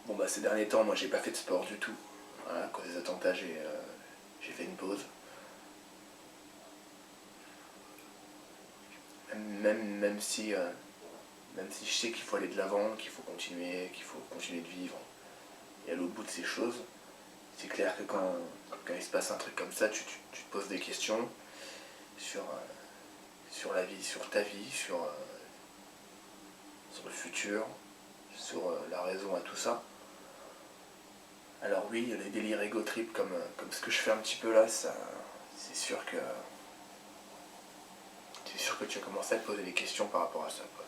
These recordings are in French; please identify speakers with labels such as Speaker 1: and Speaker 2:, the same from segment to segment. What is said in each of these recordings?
Speaker 1: Bon bah ces derniers temps, moi j'ai pas fait de sport du tout. Voilà, à cause des attentats, j'ai fait une pause. Même si je sais qu'il faut aller de l'avant, qu'il faut continuer de vivre et aller au bout de ces choses, c'est clair que quand il se passe un truc comme ça, tu te poses des questions sur la vie, sur ta vie, sur le futur, sur la raison à tout ça. Alors oui, il y a les délires ego trip comme ce que je fais un petit peu là, ça, c'est sûr que tu as commencé à te poser des questions par rapport à ça, quoi.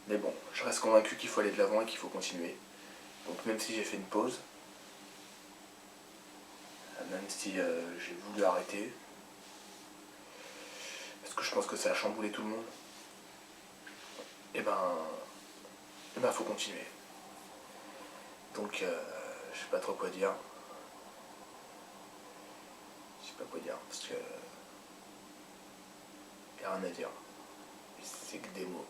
Speaker 1: Mais bon, je reste convaincu qu'il faut aller de l'avant et qu'il faut continuer. Donc même si j'ai fait une pause, même si j'ai voulu arrêter, parce que je pense que ça a chamboulé tout le monde, et ben faut continuer. Donc je sais pas trop quoi dire. Je sais pas quoi dire, parce que y a rien à dire. C'est que des mots.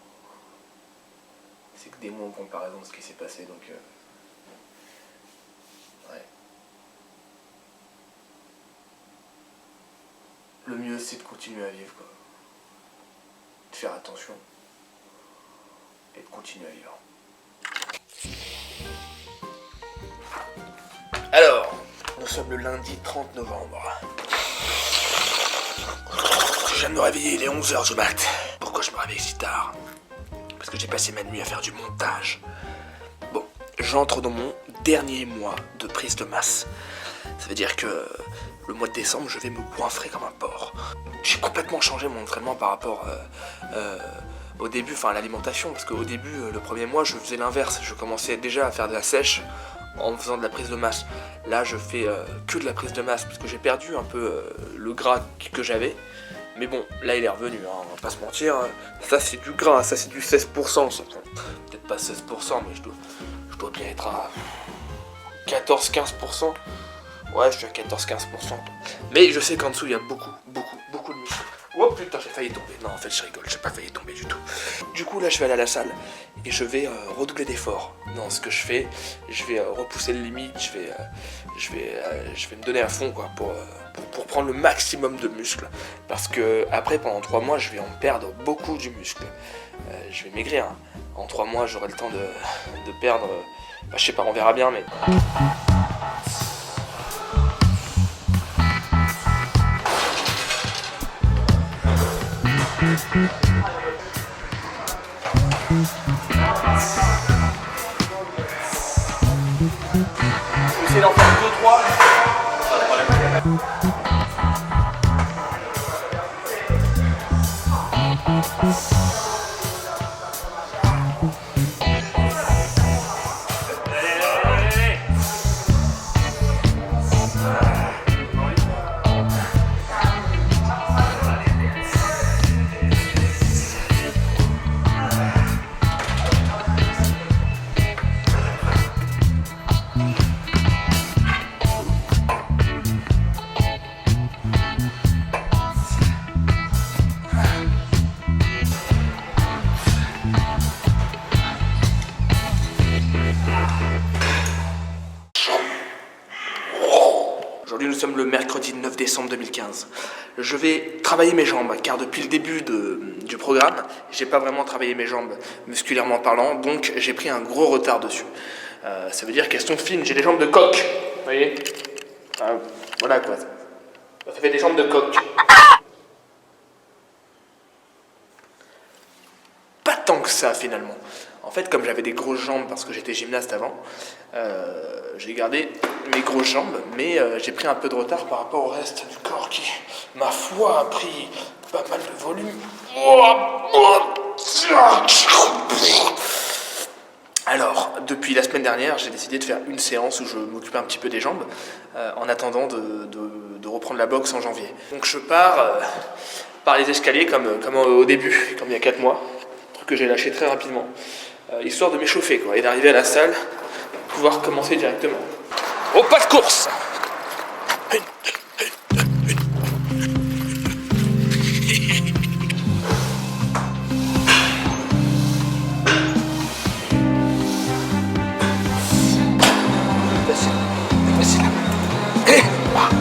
Speaker 1: C'est que des mots en comparaison de ce qui s'est passé, donc ouais. Le mieux c'est de continuer à vivre, quoi. De faire attention et de continuer à vivre. Alors, nous sommes le lundi 30 novembre. Je viens de me réveiller, il est 11h du mat. Pourquoi je me réveille si tard? Parce que j'ai passé ma nuit à faire du montage. Bon, j'entre dans mon dernier mois de prise de masse. Ça veut dire que le mois de décembre, je vais me goinfrer comme un porc. J'ai complètement changé mon entraînement par rapport au début, enfin à l'alimentation. Parce qu'au début, le premier mois, je faisais l'inverse. Je commençais déjà à faire de la sèche en faisant de la prise de masse. Là, je fais que de la prise de masse parce que j'ai perdu un peu le gras que j'avais. Mais bon, là il est revenu, hein, on va pas se mentir. Ça c'est du gras, ça c'est du 16%. Ça. Peut-être pas 16%, mais je dois bien être à 14-15%. Ouais, je suis à 14-15%. Mais je sais qu'en dessous il y a beaucoup de muscles. Oh putain, j'ai failli tomber. Non, en fait je rigole, j'ai pas failli tomber du tout. Du coup là je vais aller à la salle et je vais redoubler d'efforts dans ce que je fais. Je vais repousser les limites, je vais me donner à fond, quoi, pour prendre le maximum de muscles. Parce que après, pendant 3 mois, je vais en perdre beaucoup du muscle. Je vais maigrir, hein. En 3 mois, j'aurai le temps de perdre... Bah, je sais pas, on verra bien, mais... Essayez d'en faire 2-3. Aujourd'hui, nous sommes le mercredi 9 décembre 2015. Je vais travailler mes jambes, car depuis le début du programme, j'ai pas vraiment travaillé mes jambes musculairement parlant, donc j'ai pris un gros retard dessus. Ça veut dire qu'elles sont fines, j'ai des jambes de coq, vous voyez? Voilà quoi. Ça fait des jambes de coq. Pas tant que ça finalement. En fait, comme j'avais des grosses jambes parce que j'étais gymnaste avant, j'ai gardé mes grosses jambes, mais j'ai pris un peu de retard par rapport au reste du corps qui, ma foi, a pris pas mal de volume. Alors, depuis la semaine dernière, j'ai décidé de faire une séance où je m'occupais un petit peu des jambes, en attendant de reprendre la boxe en janvier. Donc je pars par les escaliers comme au début, comme il y a 4 mois, truc que j'ai lâché très rapidement, histoire de m'échauffer, quoi, et d'arriver à la salle, pouvoir commencer directement. Au pas de course! Eh,